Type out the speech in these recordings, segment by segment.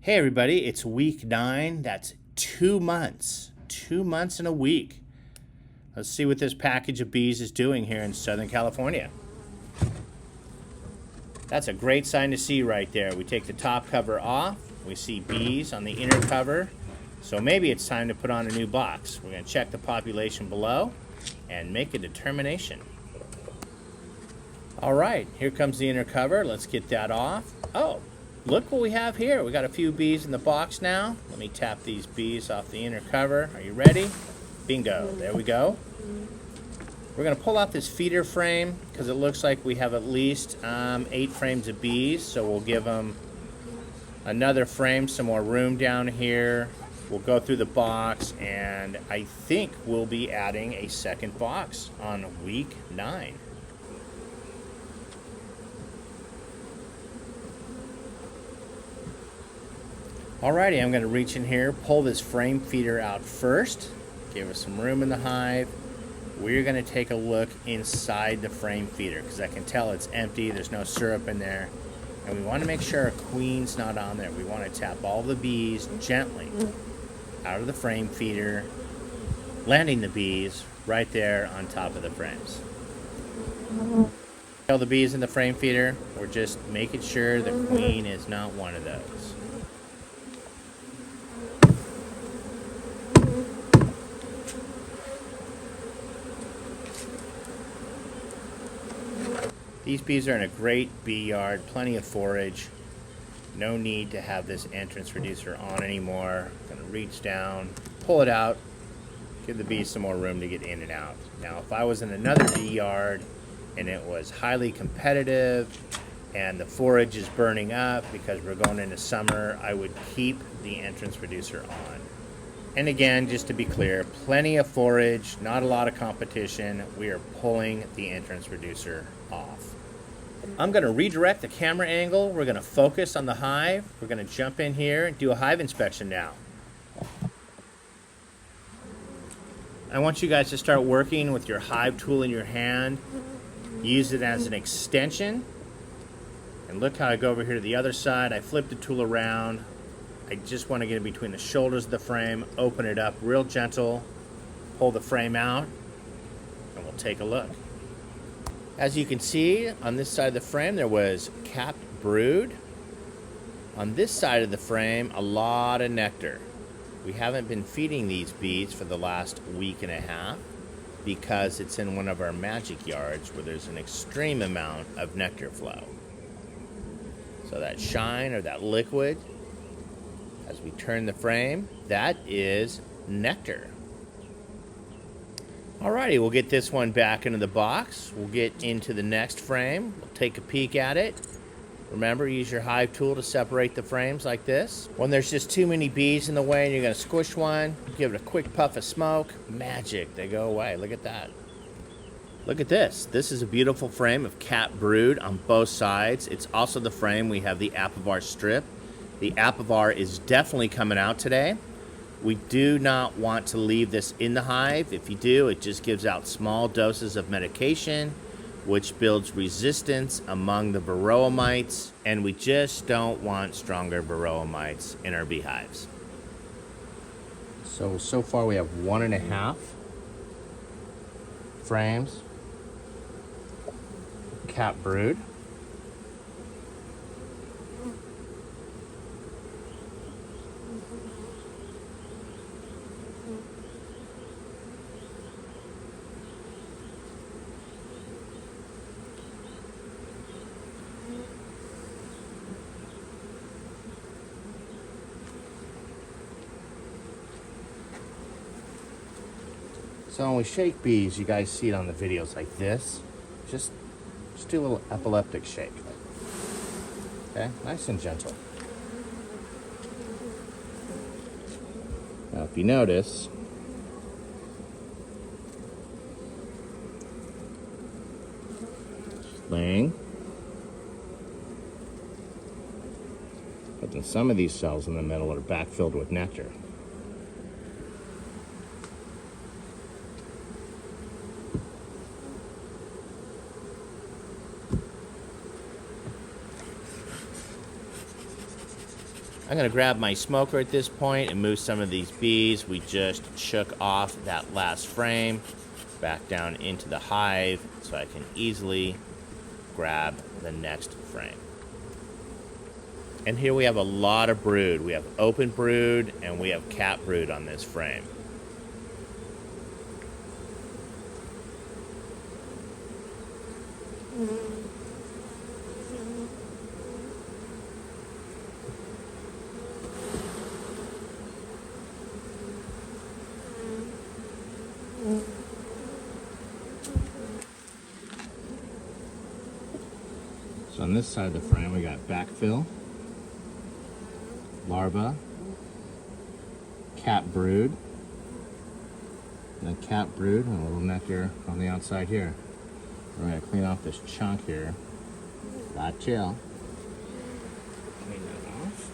Hey everybody, it's week 9. That's 2 months. 2 months and a week. Let's see what this package of bees is doing here in Southern California. That's a great sign to see right there. We take the top cover off. We see bees on the inner cover. So maybe it's time to put on a new box. We're going to check the population below and make a determination. All right, here comes the inner cover. Let's get that off. Oh, look what we have here. We got a few bees in the box now. Let me tap these bees off the inner cover. Are you ready? Bingo. There we go. We're going to pull out this feeder frame because it looks like we have at least 8 frames of bees. So we'll give them another frame, some more room down here. We'll go through the box, and I think we'll be adding a second box on week 9. Alrighty, I'm going to reach in here, pull this frame feeder out first, give us some room in the hive. We're going to take a look inside the frame feeder because I can tell it's empty, there's no syrup in there. And we want to make sure our queen's not on there. We want to tap all the bees gently out of the frame feeder, landing the bees right there on top of the frames. All the bees in the frame feeder, we're just making sure the queen is not one of those. These bees are in a great bee yard, plenty of forage. No need to have this entrance reducer on anymore. I'm going to reach down, pull it out, give the bees some more room to get in and out. Now, if I was in another bee yard and it was highly competitive and the forage is burning up because we're going into summer, I would keep the entrance reducer on. And again, just to be clear, plenty of forage, not a lot of competition. We are pulling the entrance reducer off. I'm going to redirect the camera angle. We're going to focus on the hive. We're going to jump in here and do a hive inspection now. I want you guys to start working with your hive tool in your hand. Use it as an extension. And look how I go over here to the other side. I flip the tool around. I just want to get in between the shoulders of the frame, open it up real gentle, pull the frame out, and we'll take a look. As you can see, on this side of the frame, there was capped brood. On this side of the frame, a lot of nectar. We haven't been feeding these bees for the last week and a half because it's in one of our magic yards where there's an extreme amount of nectar flow. So that shine or that liquid, as we turn the frame, that is nectar. Alrighty, we'll get this one back into the box. We'll get into the next frame. We'll take a peek at it. Remember, use your hive tool to separate the frames like this. When there's just too many bees in the way and you're going to squish one, give it a quick puff of smoke. Magic, they go away. Look at that. Look at this. This is a beautiful frame of capped brood on both sides. It's also the frame we have the Apivar strip. The Apivar is definitely coming out today. We do not want to leave this in the hive. If you do, it just gives out small doses of medication, which builds resistance among the varroa mites, and we just don't want stronger varroa mites in our beehives. So far we have 1.5 frames, capped brood. So when we shake bees, you guys see it on the videos like this. Just do a little epileptic shake. Okay, nice and gentle. Now if you notice, laying. But then some of these cells in the middle are backfilled with nectar. I'm going to grab my smoker at this point and move some of these bees we just shook off that last frame back down into the hive so I can easily grab the next frame. And here we have a lot of brood. We have open brood and we have cap brood on this frame. So on this side of the frame, we got backfill, larva, cap brood, and then cap brood, and a little nectar on the outside here. We're going to clean off this chunk here. Not chill. Clean that off.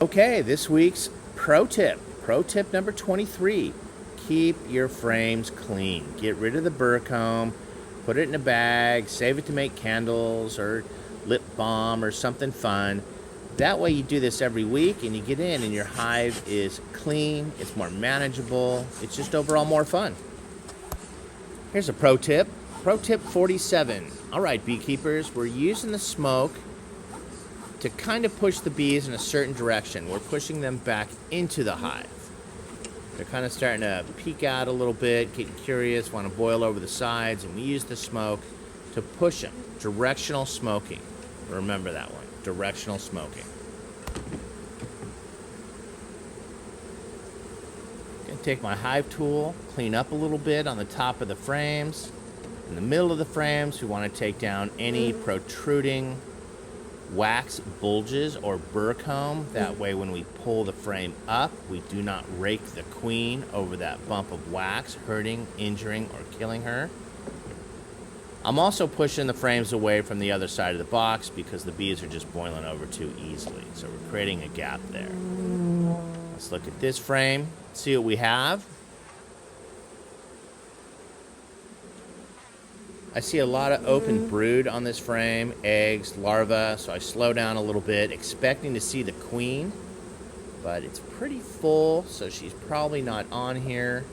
Okay, this week's pro tip. Pro tip number 23. Keep your frames clean. Get rid of the burr comb. Put it in a bag, save it to make candles or lip balm or something fun. That way you do this every week and you get in and your hive is clean, it's more manageable, it's just overall more fun. Here's a pro tip. Pro tip 47. All right, beekeepers, we're using the smoke to kind of push the bees in a certain direction. We're pushing them back into the hive. They're kind of starting to peek out a little bit, getting curious, want to boil over the sides, and we use the smoke to push them. Directional smoking. Remember that one. Directional smoking. I'm going to take my hive tool, clean up a little bit on the top of the frames. In the middle of the frames, we want to take down any protruding wax bulges or burr comb. That way when we pull the frame up, we do not rake the queen over that bump of wax, hurting, injuring, or killing her. I'm also pushing the frames away from the other side of the box because the bees are just boiling over too easily. So we're creating a gap there. Let's look at this frame, see what we have. I see a lot of open brood on this frame, eggs, larvae, so I slow down a little bit, expecting to see the queen, but it's pretty full, so she's probably not on here.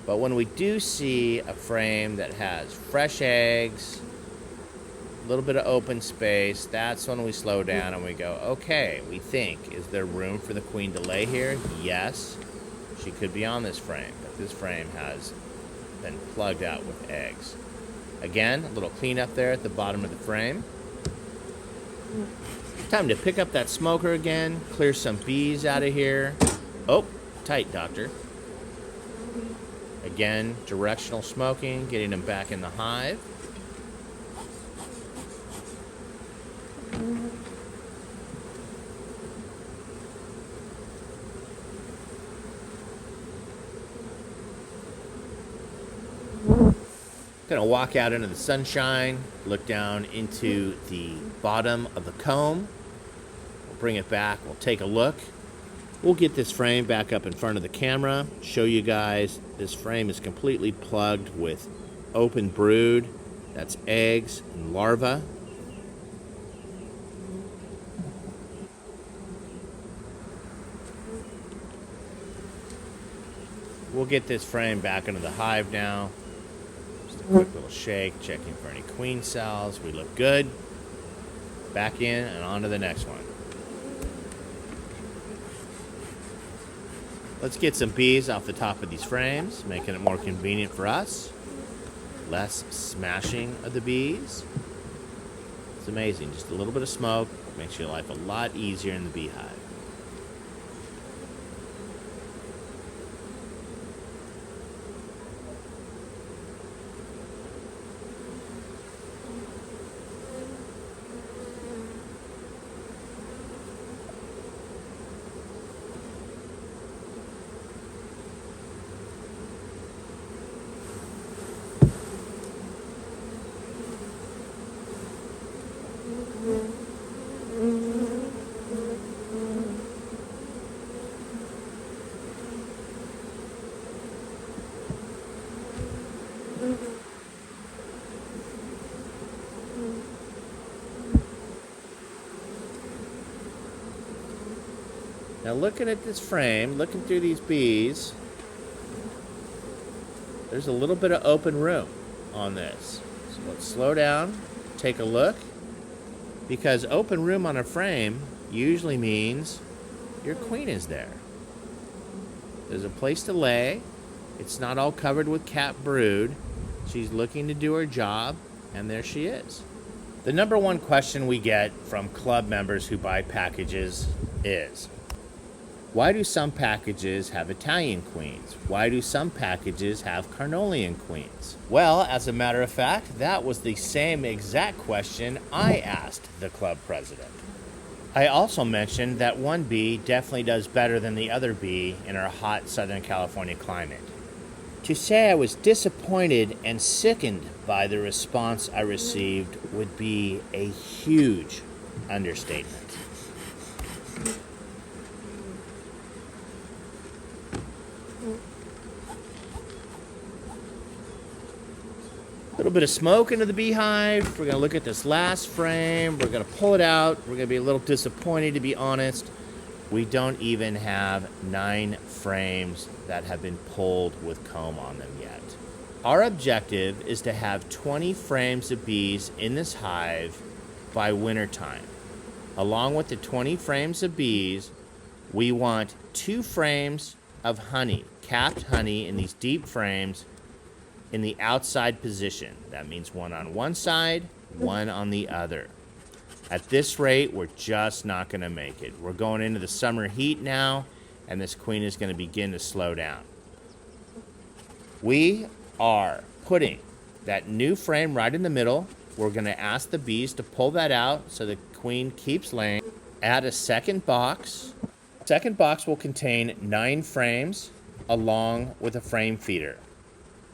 But when we do see a frame that has fresh eggs, a little bit of open space, that's when we slow down and we go, okay, we think, is there room for the queen to lay here? Yes, she could be on this frame, but this frame has been plugged out with eggs. Again, a little cleanup there at the bottom of the frame. Time to pick up that smoker again, clear some bees out of here. Oh, tight, doctor. Again, directional smoking, getting them back in the hive. Gonna walk out into the sunshine, look down into the bottom of the comb. We'll bring it back, we'll take a look. We'll get this frame back up in front of the camera, show you guys this frame is completely plugged with open brood. That's eggs and larvae. We'll get this frame back into the hive now. Quick little shake, checking for any queen cells. We look good. Back in and on to the next one. Let's get some bees off the top of these frames, making it more convenient for us. Less smashing of the bees. It's amazing. Just a little bit of smoke makes your life a lot easier in the beehive. Now looking at this frame, looking through these bees, there's a little bit of open room on this. So let's slow down, take a look, because open room on a frame usually means your queen is there. There's a place to lay. It's not all covered with capped brood. She's looking to do her job, and there she is. The number one question we get from club members who buy packages is, why do some packages have Italian queens? Why do some packages have Carniolan queens? Well, as a matter of fact, that was the same exact question I asked the club president. I also mentioned that one bee definitely does better than the other bee in our hot Southern California climate. To say I was disappointed and sickened by the response I received would be a huge understatement. A little bit of smoke into the beehive. We're going to look at this last frame. We're going to pull it out. We're going to be a little disappointed, to be honest. We don't even have 9 frames that have been pulled with comb on them yet. Our objective is to have 20 frames of bees in this hive by wintertime. Along with the 20 frames of bees, we want 2 frames of honey, capped honey in these deep frames in the outside position. That means one on one side, one on the other. At this rate, we're just not going to make it. We're going into the summer heat now, and this queen is going to begin to slow down. We are putting that new frame right in the middle. We're going to ask the bees to pull that out so the queen keeps laying. Add a second box. Second box will contain 9 frames along with a frame feeder.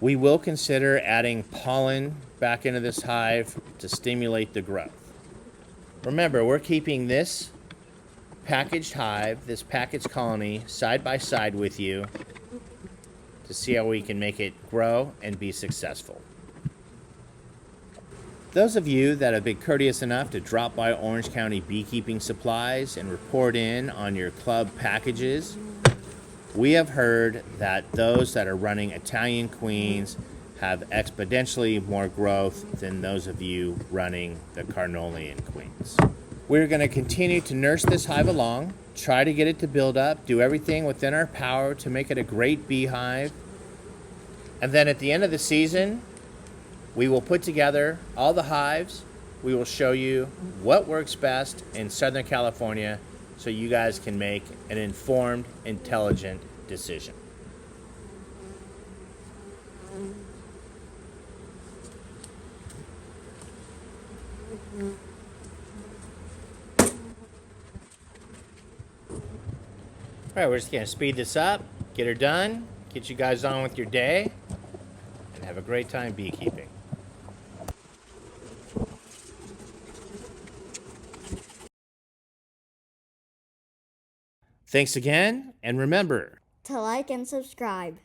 We will consider adding pollen back into this hive to stimulate the growth. Remember, we're keeping this packaged hive, this packaged colony, side by side with you to see how we can make it grow and be successful. Those of you that have been courteous enough to drop by Orange County Beekeeping Supplies and report in on your club packages, we have heard that those that are running Italian queens have exponentially more growth than those of you running the Carniolan queens. We're going to continue to nurse this hive along, try to get it to build up, do everything within our power to make it a great beehive. And then at the end of the season, we will put together all the hives. We will show you what works best in Southern California so you guys can make an informed, intelligent decision. All right, we're just gonna speed this up, get her done, get you guys on with your day, and have a great time beekeeping. Thanks again, and remember to like and subscribe.